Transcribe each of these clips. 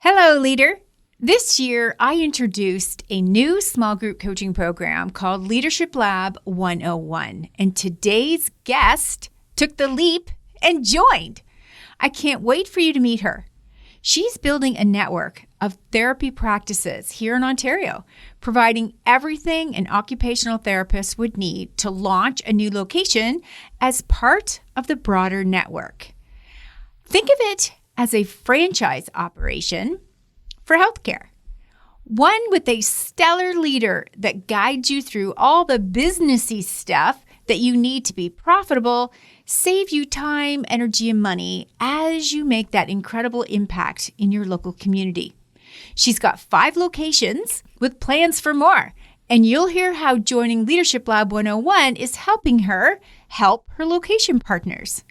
Hello, leader. This year, I introduced a new small group coaching program called Leadership Lab 101, and today's guest took the leap and joined. I can't wait for you to meet her. She's building a network of therapy practices here in Ontario, providing everything an occupational therapist would need to launch a new location as part of the broader network. Think of it as a franchise operation for healthcare. One with a stellar leader that guides you through all the businessy stuff that you need to be profitable, save you time, energy, and money as you make that incredible impact in your local community. She's got 5 locations with plans for more, and you'll hear how joining Leadership Lab 101 is helping her help her location partners.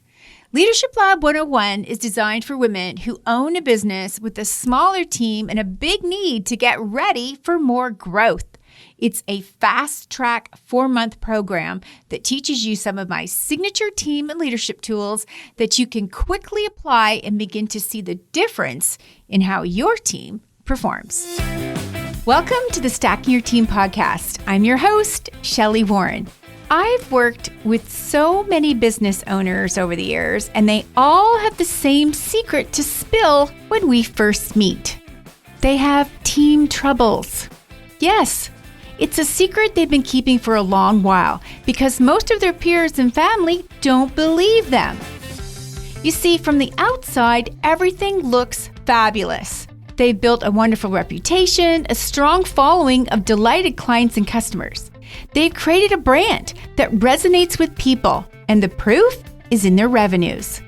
Leadership Lab 101 is designed for women who own a business with a smaller team and a big need to get ready for more growth. It's a fast-track 4-month program that teaches you some of my signature team and leadership tools that you can quickly apply and begin to see the difference in how your team performs. Welcome to the Stacking Your Team podcast. I'm your host, Shelli Warren. I've worked with so many business owners over the years, and they all have the same secret to spill when we first meet. They have team troubles. Yes, it's a secret they've been keeping for a long while because most of their peers and family don't believe them. You see, from the outside, everything looks fabulous. They've built a wonderful reputation, a strong following of delighted clients and customers. They've created a brand that resonates with people, and the proof is in their revenues.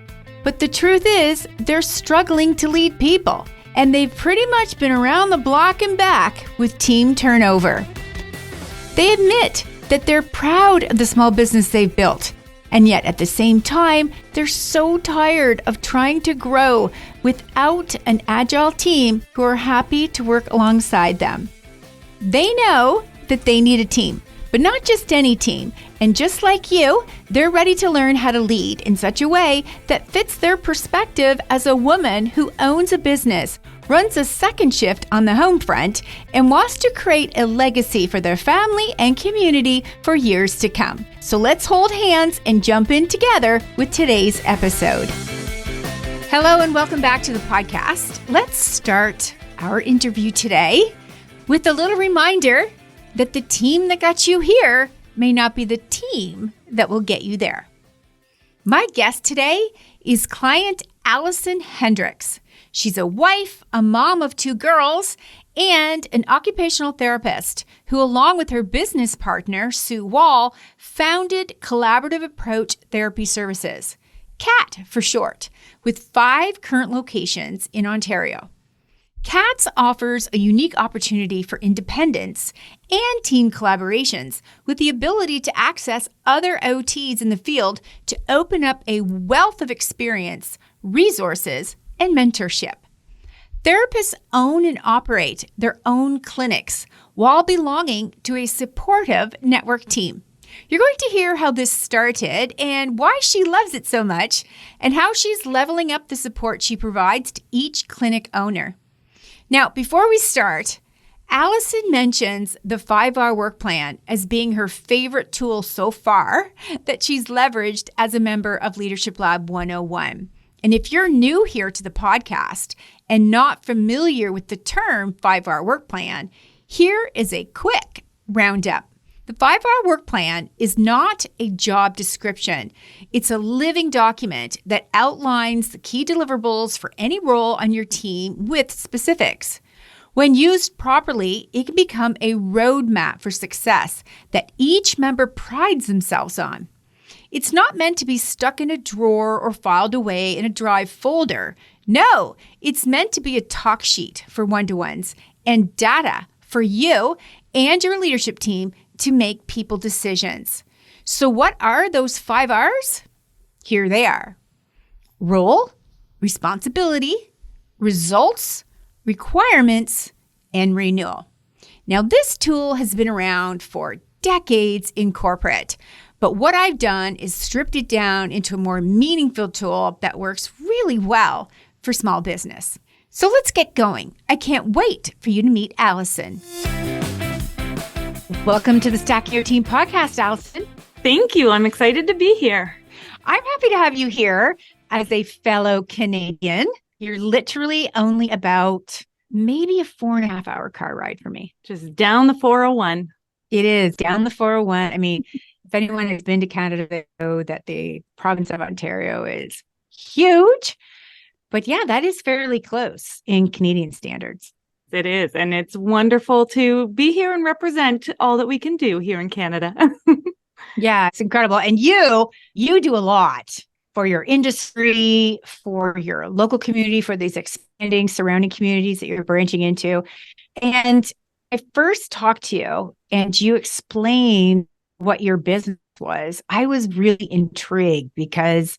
But the truth is, they're struggling to lead people, and they've pretty much been around the block and back with team turnover. They admit that they're proud of the small business they've built, and yet at the same time, they're so tired of trying to grow without an agile team who are happy to work alongside them. They know that they need a team, but not just any team. And just like you, they're ready to learn how to lead in such a way that fits their perspective as a woman who owns a business, runs a second shift on the home front, and wants to create a legacy for their family and community for years to come. So let's hold hands and jump in together with today's episode. Hello and welcome back to the podcast. Let's start our interview today with a little reminder that the team that got you here may not be the team that will get you there. My guest today is client Alison Hendricks. She's a wife, a mom of 2 girls, and an occupational therapist who, along with her business partner, Sue Wall, founded Collaborative Approach Therapy Services, CAT for short, with 5 current locations in Ontario. CATS offers a unique opportunity for independence and team collaborations with the ability to access other OTs in the field to open up a wealth of experience, resources, and mentorship. Therapists own and operate their own clinics while belonging to a supportive network team. You're going to hear how this started and why she loves it so much, and how she's leveling up the support she provides to each clinic owner. Now, before we start, Alison mentions the 5-hour work plan as being her favorite tool so far that she's leveraged as a member of Leadership Lab 101. And if you're new here to the podcast and not familiar with the term 5-hour work plan, here is a quick roundup. The 5-hour work plan is not a job description. It's a living document that outlines the key deliverables for any role on your team with specifics. When used properly, it can become a roadmap for success that each member prides themselves on. It's not meant to be stuck in a drawer or filed away in a Drive folder. No, it's meant to be a talk sheet for one-to-ones and data for you and your leadership team to make people decisions. So what are those 5 R's? Here they are: role, responsibility, results, requirements, and renewal. Now, this tool has been around for decades in corporate, but what I've done is stripped it down into a more meaningful tool that works really well for small business. So let's get going. I can't wait for you to meet Alison. Welcome to the Stacking Your Team podcast, Alison. Thank you. I'm excited to be here. I'm happy to have you here as a fellow Canadian. You're literally only about maybe a 4.5 hour car ride for me. Just down the 401. It is down the 401. I mean, if anyone has been to Canada, they know that the province of Ontario is huge. But yeah, that is fairly close in Canadian standards. It is. And it's wonderful to be here and represent all that we can do here in Canada. Yeah, it's incredible. And you do a lot for your industry, for your local community, for these expanding surrounding communities that you're branching into. And I first talked to you and you explained what your business was. I was really intrigued because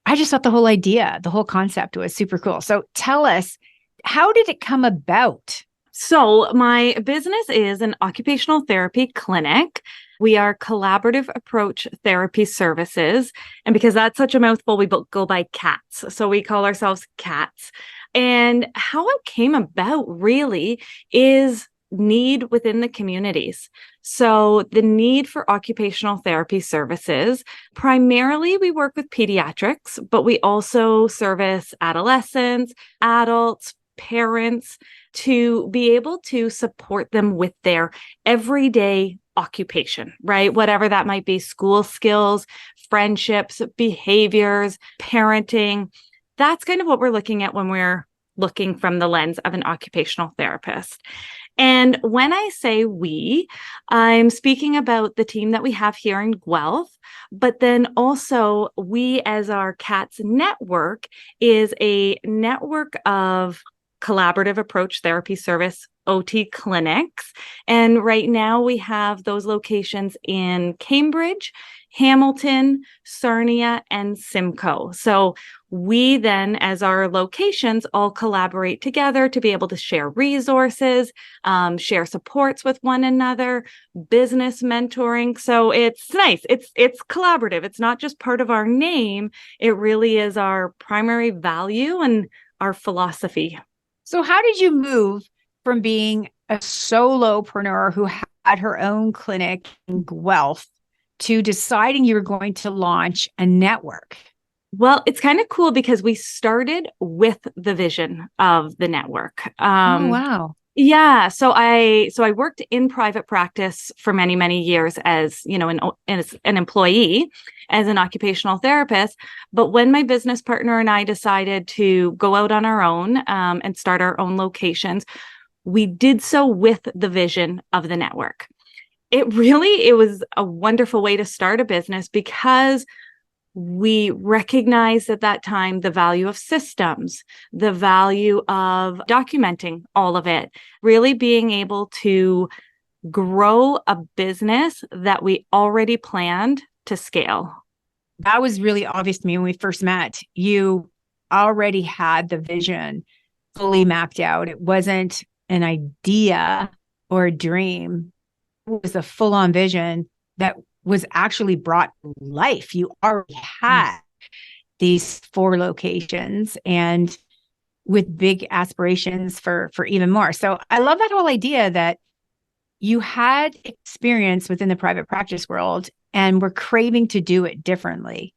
I just thought the whole idea, the whole concept was super cool. So tell us, how did it come about? So my business is an occupational therapy clinic. We are collaborative approach therapy services. And because that's such a mouthful, we go by CATS. So we call ourselves CATS. And how it came about really is need within the communities. So the need for occupational therapy services, primarily we work with pediatrics, but we also service adolescents, adults, parents to be able to support them with their everyday occupation, right? Whatever that might be, school skills, friendships, behaviors, parenting. That's kind of what we're looking at when we're looking from the lens of an occupational therapist. And when I say we, I'm speaking about the team that we have here in Guelph, but then also we as our CATS network is a network of collaborative approach therapy service OT clinics. And right now we have those locations in Cambridge, Hamilton, Sarnia, and Simcoe. So we then, as our locations, all collaborate together to be able to share resources, share supports with one another, business mentoring. So it's nice. It's collaborative. It's not just part of our name. It really is our primary value and our philosophy. So how did you move from being a solopreneur who had her own clinic in Guelph to deciding you were going to launch a network? Well, it's kind of cool because we started with the vision of the network. Oh, wow. Yeah. So I worked in private practice for many, many years as, as an employee, as an occupational therapist. But when my business partner and I decided to go out on our own and start our own locations, we did so with the vision of the network. It was a wonderful way to start a business because we recognized at that time the value of systems, the value of documenting all of it, really being able to grow a business that we already planned to scale. That was really obvious to me when we first met. You already had the vision fully mapped out. It wasn't an idea or a dream. It was a full-on vision that was actually brought to life. You already had these 4 locations and with big aspirations for even more. So I love that whole idea that you had experience within the private practice world and were craving to do it differently,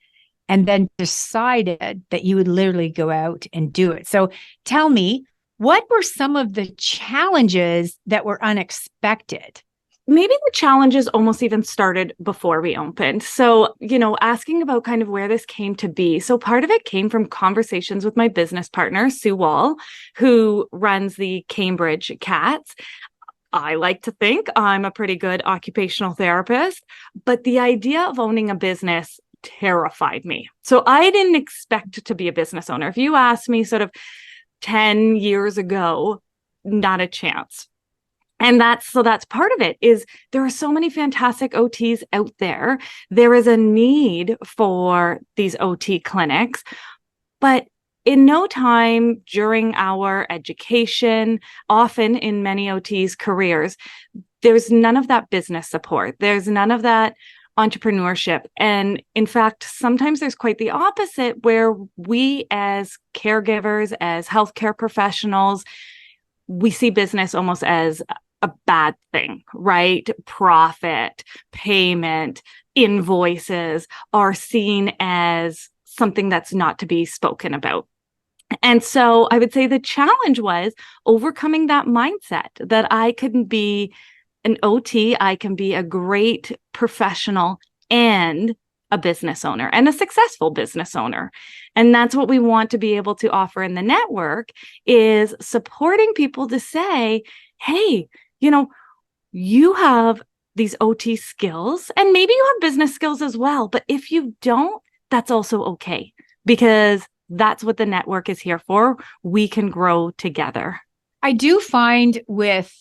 and then decided that you would literally go out and do it. So tell me, what were some of the challenges that were unexpected? Maybe the challenges almost even started before we opened. So, asking about kind of where this came to be. So part of it came from conversations with my business partner, Sue Wall, who runs the Cambridge CATS. I like to think I'm a pretty good occupational therapist, but the idea of owning a business terrified me. So I didn't expect to be a business owner. If you asked me sort of 10 years ago, not a chance. And that's part of it is there are so many fantastic OTs out there. There is a need for these OT clinics, but in no time during our education, often in many OTs' careers, there's none of that business support. There's none of that entrepreneurship. And in fact, sometimes there's quite the opposite, where we as caregivers, as healthcare professionals, we see business almost as a bad thing, right? Profit, payment, invoices are seen as something that's not to be spoken about. And so I would say the challenge was overcoming that mindset that I can be an OT, I can be a great professional and a business owner, and a successful business owner. And that's what we want to be able to offer in the network, is supporting people to say, hey, you have these OT skills, and maybe you have business skills as well. But if you don't, that's also okay, because that's what the network is here for. We can grow together. I do find with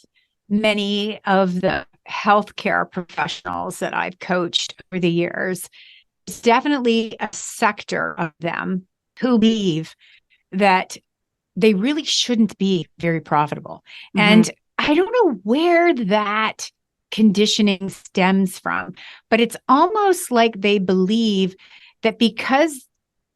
many of the healthcare professionals that I've coached over the years, it's definitely a sector of them who believe that they really shouldn't be very profitable. Mm-hmm. And I don't know where that conditioning stems from, but it's almost like they believe that because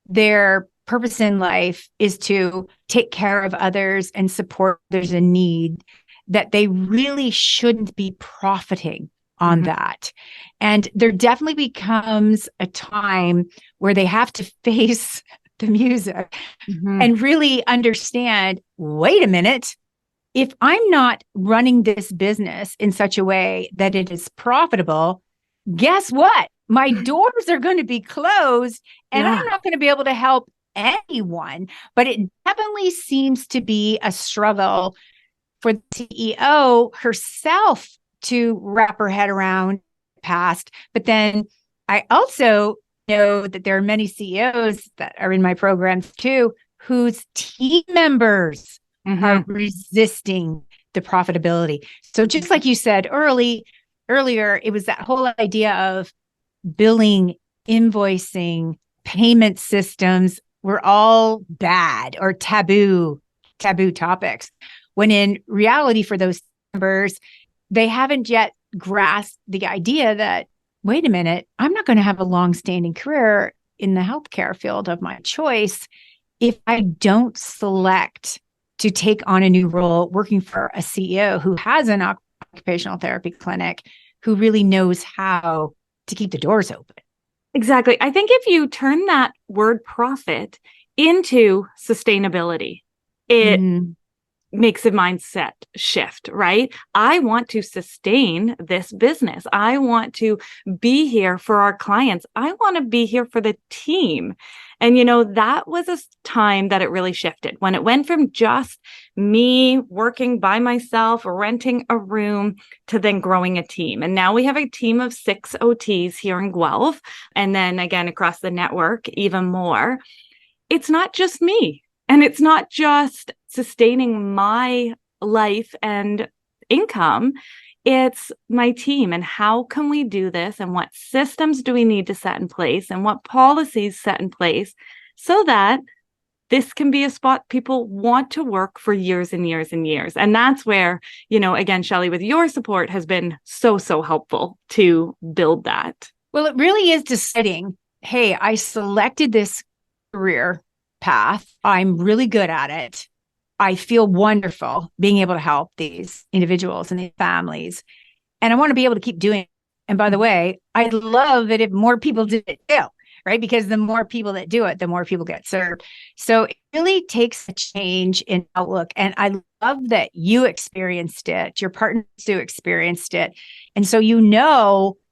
their purpose in life is to take care of others and support others in need, that they really shouldn't be profiting on mm-hmm. that. And there definitely becomes a time where they have to face the music mm-hmm. and really understand, wait a minute, if I'm not running this business in such a way that it is profitable, guess what? My doors are going to be closed and I'm not going to be able to help anyone. But it definitely seems to be a struggle for the CEO herself to wrap her head around past. But then I also know that there are many CEOs that are in my programs too, whose team members mm-hmm. are resisting the profitability. So just like you said earlier, it was that whole idea of billing, invoicing, payment systems were all bad or taboo topics. When in reality, for those members, they haven't yet grasped the idea that, wait a minute, I'm not going to have a long-standing career in the healthcare field of my choice if I don't select to take on a new role working for a CEO who has an occupational therapy clinic, who really knows how to keep the doors open. Exactly. I think if you turn that word profit into sustainability, it makes a mindset shift, right? I want to sustain this business. I want to be here for our clients. I want to be here for the team. And, that was a time that it really shifted, when it went from just me working by myself, renting a room, to then growing a team. And now we have a team of 6 OTs here in Guelph. And then again, across the network, even more. It's not just me. And it's not just sustaining my life and income. It's my team. And how can we do this? And what systems do we need to set in place? And what policies set in place so that this can be a spot people want to work for years and years and years? And that's where, again, Shelli, with your support has been so helpful to build that. Well, it really is deciding, hey, I selected this career path. I'm really good at it. I feel wonderful being able to help these individuals and these families. And I want to be able to keep doing it. And by the way, I'd love it if more people did it too, right? Because the more people that do it, the more people get served. So it really takes a change in outlook. And I love that you experienced it. Your partners too experienced it. And so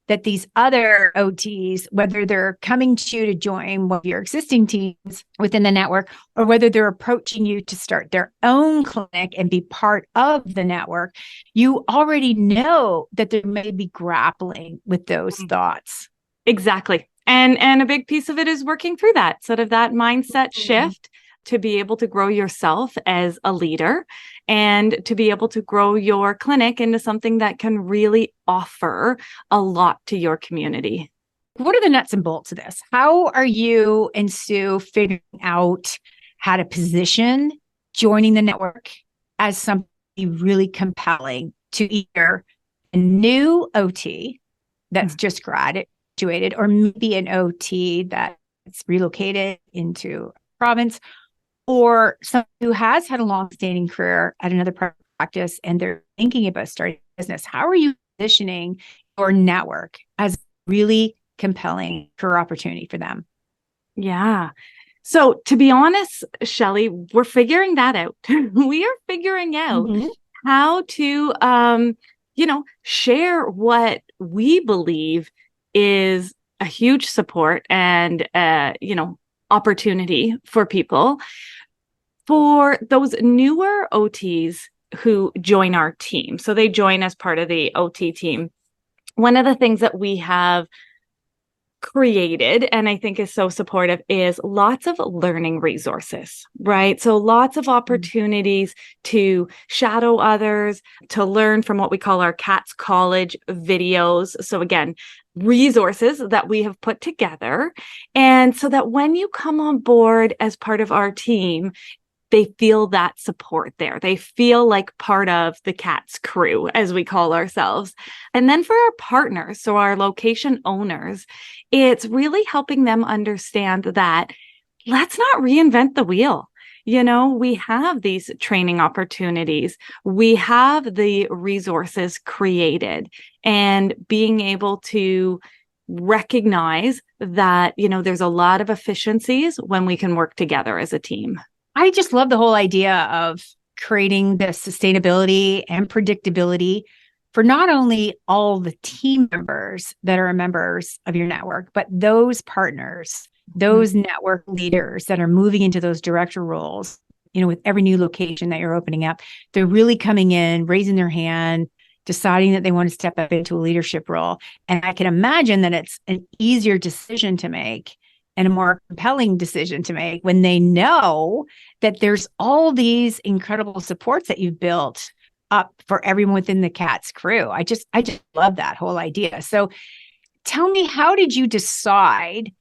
that these other OTs, whether they're coming to you to join one of your existing teams within the network, or whether they're approaching you to start their own clinic and be part of the network, you already know that they may be grappling with those thoughts. Exactly. And a big piece of it is working through that, sort of that mindset shift to be able to grow yourself as a leader and to be able to grow your clinic into something that can really offer a lot to your community. What are the nuts and bolts of this? How are you and Sue figuring out how to position joining the network as something really compelling to either a new OT that's just situated, or maybe an OT that's relocated into a province, or someone who has had a long-standing career at another practice and they're thinking about starting a business. How are you positioning your network as really compelling career opportunity for them? Yeah. So to be honest, Shelli, we're figuring that out. We are figuring out how to, share what we believe is a huge support and, opportunity for people. For those newer OTs who join our team, so they join as part of the OT team, one of the things that we have created and I think is so supportive is lots of learning resources, right? So lots of opportunities to shadow others, to learn from what we call our CATS College videos. So again, resources that we have put together. And so that when you come on board as part of our team, they feel that support there. They feel like part of the CATS crew, as we call ourselves. And then for our partners, so our location owners, it's really helping them understand that let's not reinvent the wheel. We have these training opportunities. We have the resources created, and being able to recognize that, there's a lot of efficiencies when we can work together as a team. I just love the whole idea of creating the sustainability and predictability for not only all the team members that are members of your network, but those partners, those network leaders that are moving into those director roles, with every new location that you're opening up. They're really coming in, raising their hand, deciding that they want to step up into a leadership role. And I can imagine that it's an easier decision to make and a more compelling decision to make when they know that there's all these incredible supports that you've built up for everyone within the CATS crew. I just love that whole idea. So tell me, how did you decide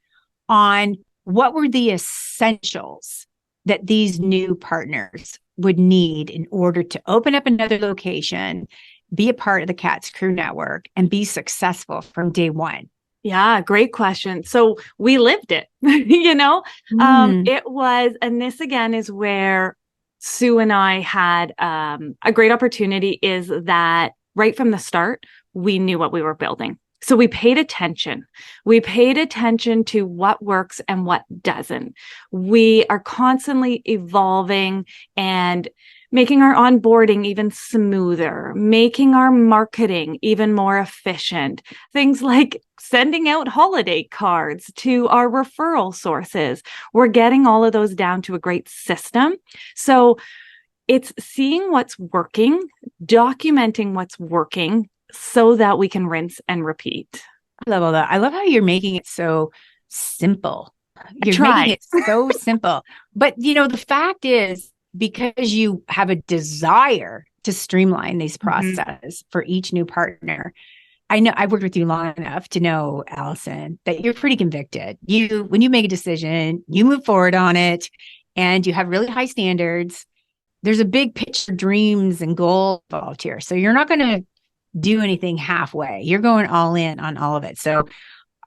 on what were the essentials that these new partners would need in order to open up another location, be a part of the CATS crew network, and be successful from day one? Yeah, great question. So we lived it, it was, and this again is where Sue and I had a great opportunity, is that right from the start, we knew what we were building. So we paid attention. We paid attention to what works and what doesn't. We are constantly evolving and making our onboarding even smoother, making our marketing even more efficient. Things like sending out holiday cards to our referral sources. We're getting all of those down to a great system. So it's seeing what's working, documenting what's working so that we can rinse and repeat. I love all that. I love how you're making it so simple. You're making it so simple. But, the fact is, because you have a desire to streamline these processes for each new partner, I know I've worked with you long enough to know, Alison, that you're pretty convicted. When you make a decision, you move forward on it, and you have really high standards. There's a big picture, dreams and goals involved here. So you're not going to do anything halfway. You're going all in on all of it. So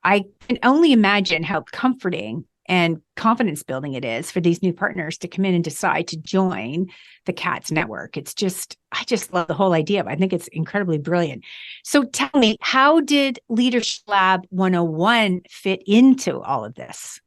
I can only imagine how comforting and confidence building it is for these new partners to come in and decide to join the CATS network. I just love the whole idea. I think it's incredibly brilliant. So tell me, how did Leadership Lab 101 fit into all of this?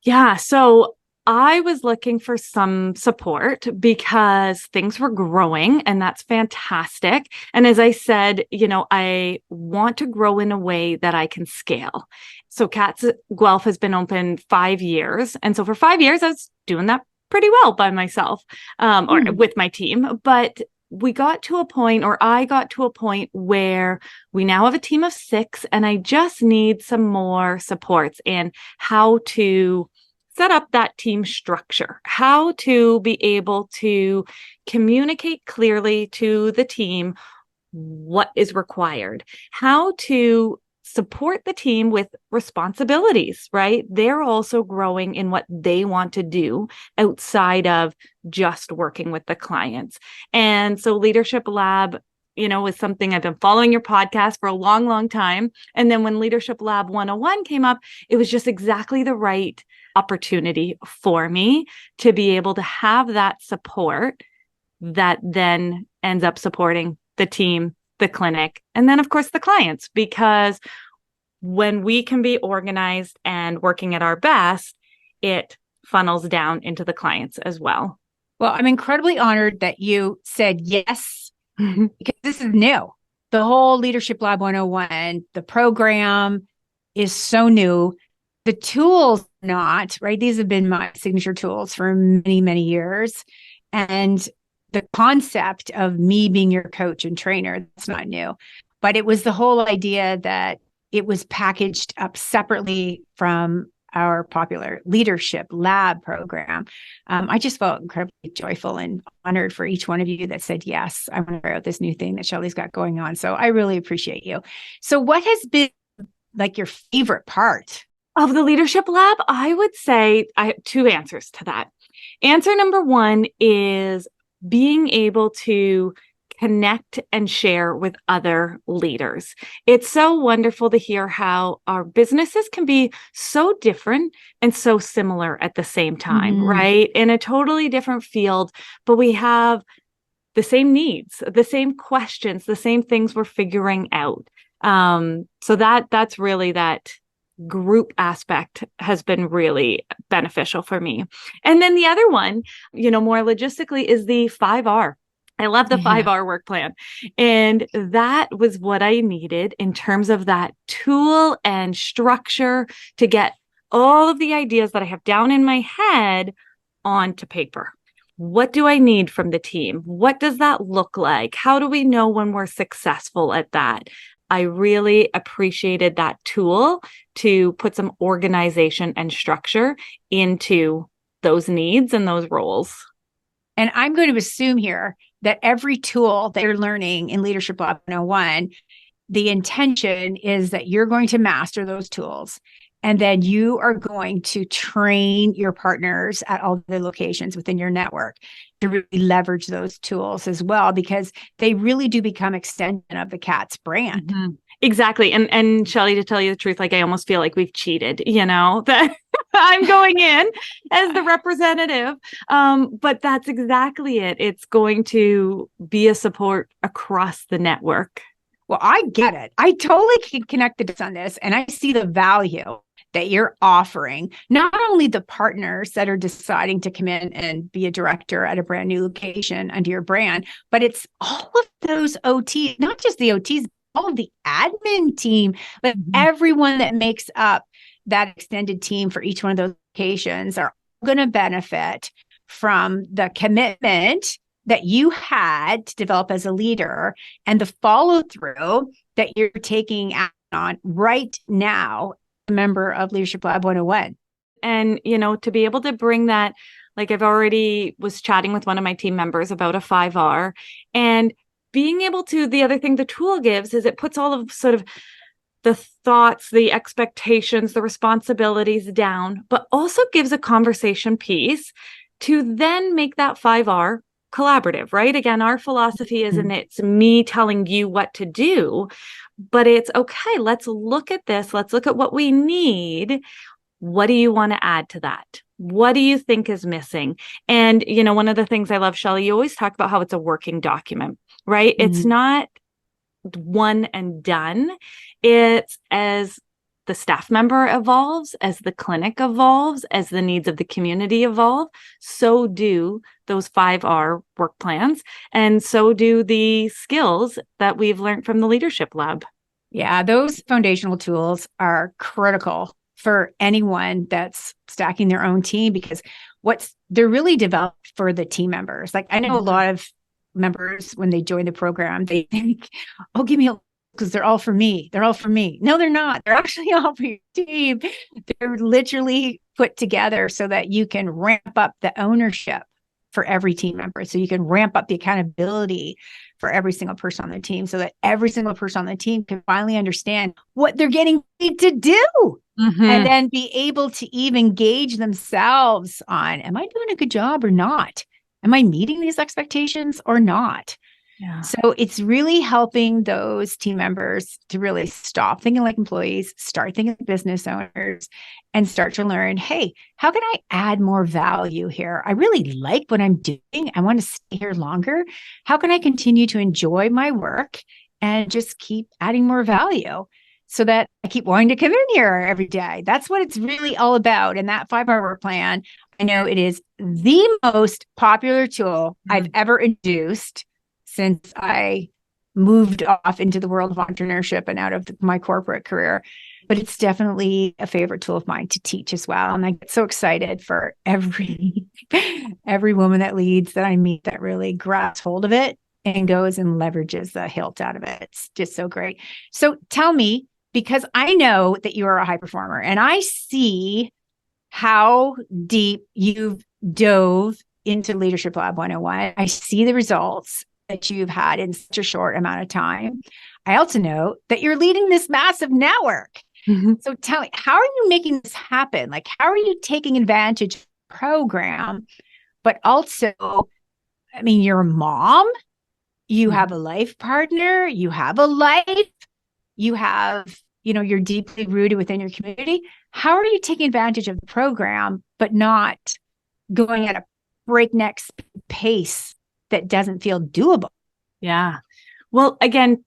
Yeah, so I was looking for some support because things were growing, and that's fantastic. And as I said, I want to grow in a way that I can scale. So CATS Guelph has been open 5 years. And so for 5 years, I was doing that pretty well by myself or with my team. But I got to a point where we now have a team of 6, and I just need some more supports in how to set up that team structure, how to be able to communicate clearly to the team what is required, how to support the team with responsibilities, right? They're also growing in what they want to do outside of just working with the clients. And so Leadership Lab, was something I've been following your podcast for a long, long time. And then when Leadership Lab 101 came up, it was just exactly the right opportunity for me to be able to have that support that then ends up supporting the team, the clinic, and then of course the clients, because when we can be organized and working at our best, it funnels down into the clients as well. Well, I'm incredibly honored that you said yes, because this is new. The whole Leadership Lab 101, the program is so new. The tools, not, right? These have been my signature tools for many, many years. And the concept of me being your coach and trainer, that's not new. But it was the whole idea that it was packaged up separately from our popular Leadership Lab program. I just felt incredibly joyful and honored for each one of you that said, yes, I want to try out this new thing that Shelli's got going on. So I really appreciate you. So what has been like your favorite part of the Leadership Lab? I would say I have two answers to that. Answer number one is being able to connect and share with other leaders. It's so wonderful to hear how our businesses can be so different and so similar at the same time, right? In a totally different field, but we have the same needs, the same questions, the same things we're figuring out. So that's really that group aspect has been really beneficial for me. And then the other one, more logistically, is the 5R. I love the 5R work plan. And that was what I needed in terms of that tool and structure to get all of the ideas that I have down in my head onto paper. What do I need from the team? What does that look like? How do we know when we're successful at that? I really appreciated that tool to put some organization and structure into those needs and those roles. And I'm going to assume here that every tool that you're learning in Leadership Lab 101, the intention is that you're going to master those tools. And then you are going to train your partners at all the locations within your network to really leverage those tools as well, because they really do become extension of the CATS brand. Exactly. And Shelli, to tell you the truth, like I almost feel like we've cheated, that I'm going in as the representative. But that's exactly it. It's going to be a support across the network. Well, I get it. I totally can connect the dots on this, and I see the value that you're offering, not only the partners that are deciding to come in and be a director at a brand new location under your brand, but it's all of those OTs, not just the OTs, all of the admin team, but everyone that makes up that extended team for each one of those locations are going to benefit from the commitment that you had to develop as a leader and the follow through that you're taking on right now, a member of Leadership Lab 101. And, to be able to bring that, like I've already was chatting with one of my team members about a 5R, and being able to, the other thing the tool gives is it puts all of sort of the thoughts, the expectations, the responsibilities down, but also gives a conversation piece to then make that 5R collaborative, right? Again, our philosophy isn't it's me telling you what to do, but it's okay, let's look at this. Let's look at what we need. What do you want to add to that? What do you think is missing? And, one of the things I love, Shelli, you always talk about how it's a working document, right? It's not one and done. It's as the staff member evolves, as the clinic evolves, as the needs of the community evolve, so do those 5R work plans. And so do the skills that we've learned from the Leadership Lab. Yeah, those foundational tools are critical for anyone that's stacking their own team, because they're really developed for the team members. Like I know a lot of members, when they join the program, they think, oh, give me because they're all for me. They're all for me. No, they're not. They're actually all for your team. They're literally put together so that you can ramp up the ownership for every team member. So you can ramp up the accountability for every single person on the team, so that every single person on the team can finally understand what they're getting paid to do. And then be able to even gauge themselves on, am I doing a good job or not? Am I meeting these expectations or not? Yeah. So it's really helping those team members to really stop thinking like employees, start thinking like business owners, and start to learn, hey, how can I add more value here? I really like what I'm doing. I want to stay here longer. How can I continue to enjoy my work and just keep adding more value so that I keep wanting to come in here every day? That's what it's really all about. And that 5-hour work plan, I know it is the most popular tool I've ever introduced since I moved off into the world of entrepreneurship and out of my corporate career. But it's definitely a favorite tool of mine to teach as well. And I get so excited for every woman that leads that I meet that really grabs hold of it and goes and leverages the hilt out of it. It's just so great. So tell me, because I know that you are a high performer and I see how deep you've dove into Leadership Lab 101. I see the results that you've had in such a short amount of time. I also know that you're leading this massive network. Mm-hmm. So tell me, how are you making this happen? Like, how are you taking advantage of the program? But also, I mean, you're a mom, you have a life partner, you have a life, you have, you're deeply rooted within your community. How are you taking advantage of the program, but not going at a breakneck pace that doesn't feel doable? Yeah. Well, again,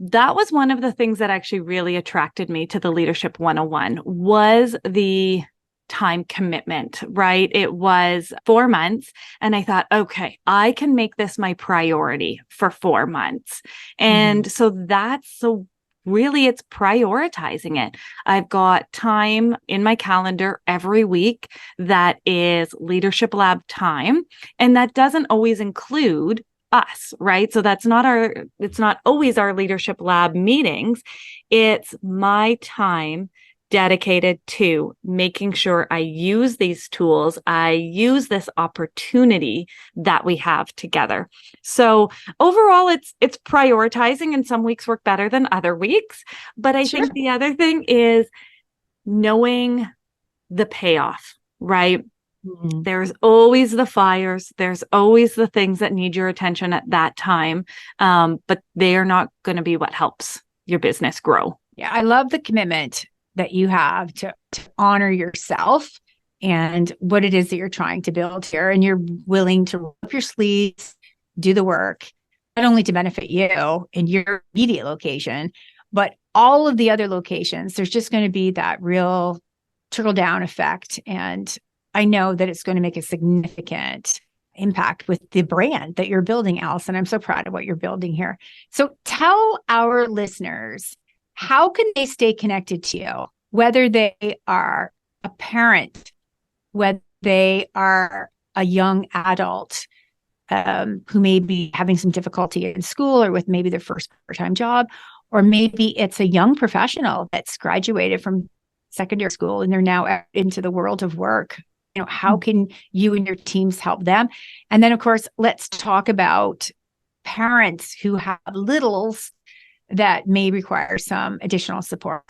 that was one of the things that actually really attracted me to the Leadership 101 was the time commitment, right? It was 4 months. And I thought, okay, I can make this my priority for 4 months. And so really it's prioritizing it. I've got time in my calendar every week that is Leadership Lab time. And that doesn't always include us, right? So it's not always our Leadership Lab meetings. It's my time dedicated to making sure I use these tools. I use this opportunity that we have together. So overall, it's prioritizing, and some weeks work better than other weeks. But I think the other thing is knowing the payoff, right? Mm-hmm. There's always the fires. There's always the things that need your attention at that time. But they are not going to be what helps your business grow. Yeah, I love the commitment that you have to honor yourself and what it is that you're trying to build here. And you're willing to roll up your sleeves, do the work, not only to benefit you in your immediate location, but all of the other locations. There's just going to be that real trickle down effect. And I know that it's going to make a significant impact with the brand that you're building, Alison. I'm so proud of what you're building here. So tell our listeners, how can they stay connected to you, whether they are a parent, whether they are a young adult who may be having some difficulty in school or with maybe their first part-time job, or maybe it's a young professional that's graduated from secondary school and they're now out into the world of work. How can you and your teams help them? And then, of course, let's talk about parents who have littles that may require some additional support.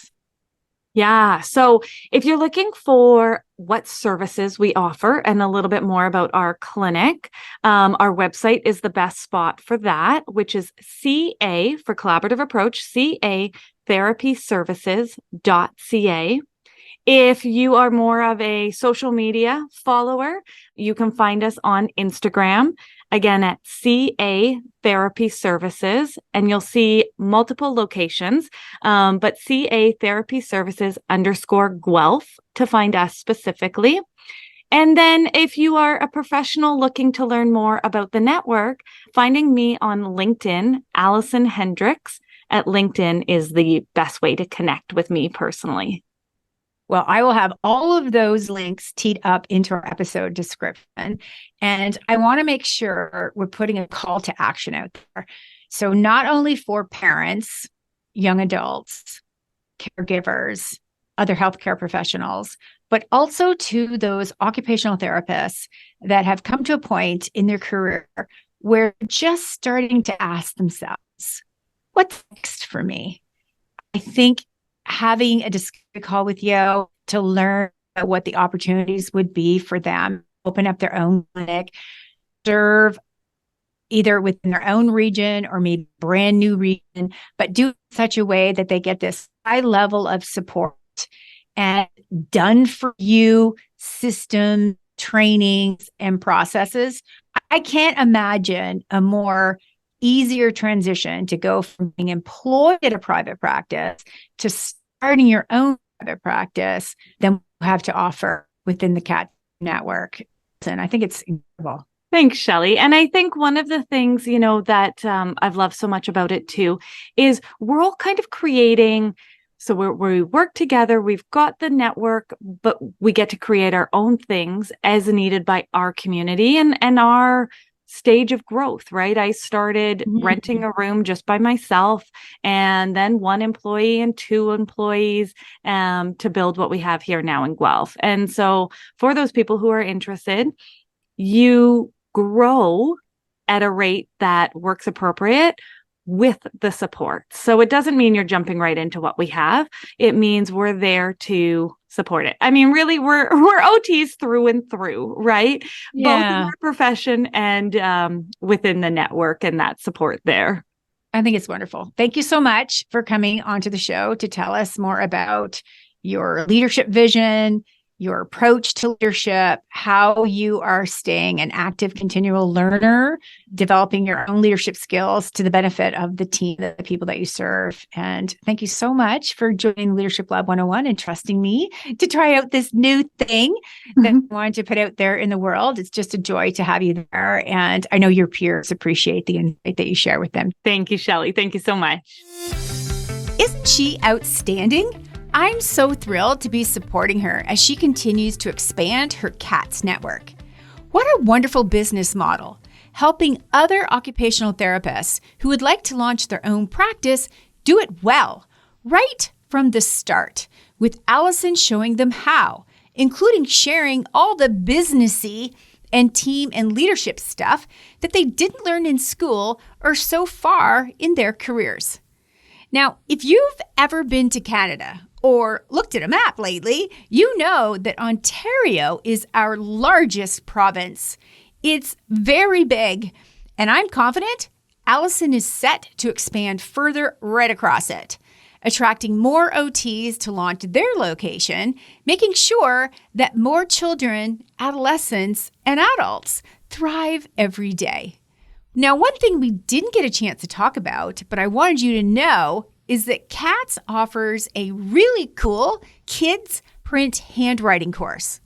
Yeah. So if you're looking for what services we offer and a little bit more about our clinic, our website is the best spot for that, which is CA for Collaborative Approach, CAtherapyservices.ca. If you are more of a social media follower, you can find us on Instagram, again at CA Therapy Services, and you'll see multiple locations, but CA Therapy Services _ Guelph to find us specifically. And then if you are a professional looking to learn more about the network, finding me on LinkedIn, Alison Hendricks at LinkedIn is the best way to connect with me personally. Well, I will have all of those links teed up into our episode description. And I want to make sure we're putting a call to action out there. So not only for parents, young adults, caregivers, other healthcare professionals, but also to those occupational therapists that have come to a point in their career where they're just starting to ask themselves, what's next for me? I think having a discovery call with you to learn what the opportunities would be for them, open up their own clinic, serve either within their own region or maybe brand new region, but do it in such a way that they get this high level of support and done for you system trainings and processes. I can't imagine a more easier transition to go from being employed at a private practice to starting your own private practice than we have to offer within the CAT network. And I think it's incredible. Thanks, Shelli. And I think one of the things, that I've loved so much about it too, is we're all kind of creating. So we work together, we've got the network, but we get to create our own things as needed by our community and our stage of growth, right? I started renting a room just by myself, and then 1 employee and 2 employees to build what we have here now in Guelph. And so for those people who are interested, you grow at a rate that works appropriate with the support. So it doesn't mean you're jumping right into what we have. It means we're there to support it. I mean, really, we're OTs through and through, right? Yeah. Both in our profession and within the network and that support there. I think it's wonderful. Thank you so much for coming onto the show to tell us more about your leadership vision, your approach to leadership, how you are staying an active, continual learner, developing your own leadership skills to the benefit of the team, the people that you serve. And thank you so much for joining Leadership Lab 101 and trusting me to try out this new thing that I wanted to put out there in the world. It's just a joy to have you there. And I know your peers appreciate the insight that you share with them. Thank you, Shelli. Thank you so much. Isn't she outstanding? I'm so thrilled to be supporting her as she continues to expand her CATS network. What a wonderful business model, helping other occupational therapists who would like to launch their own practice do it well, right from the start, with Alison showing them how, including sharing all the businessy and team and leadership stuff that they didn't learn in school or so far in their careers. Now, if you've ever been to Canada or looked at a map lately, you know that Ontario is our largest province. It's very big, and I'm confident Alison is set to expand further right across it, attracting more OTs to launch their location, making sure that more children, adolescents, and adults thrive every day. Now, one thing we didn't get a chance to talk about, but I wanted you to know, is that CATS offers a really cool kids print handwriting course.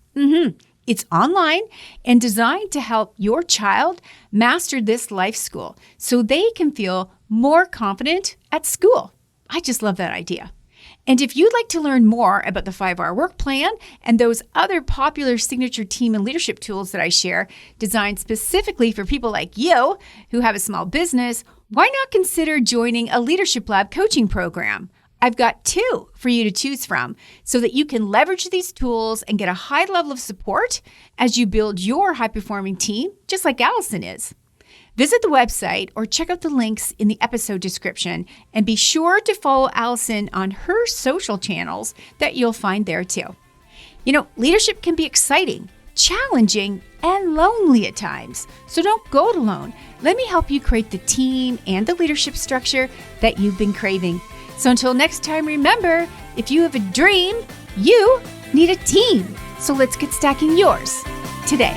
It's online and designed to help your child master this life skill so they can feel more confident at school. I just love that idea. And if you'd like to learn more about the 5-hour work plan and those other popular signature team and leadership tools that I share, designed specifically for people like you who have a small business, why not consider joining a Leadership Lab coaching program? I've got 2 for you to choose from so that you can leverage these tools and get a high level of support as you build your high-performing team, just like Alison is. Visit the website or check out the links in the episode description, and be sure to follow Alison on her social channels that you'll find there too. You know, leadership can be exciting, challenging, and lonely at times, so don't go it alone. Let me help you create the team and the leadership structure that you've been craving. So until next time, remember, if you have a dream, you need a team. So let's get stacking yours today.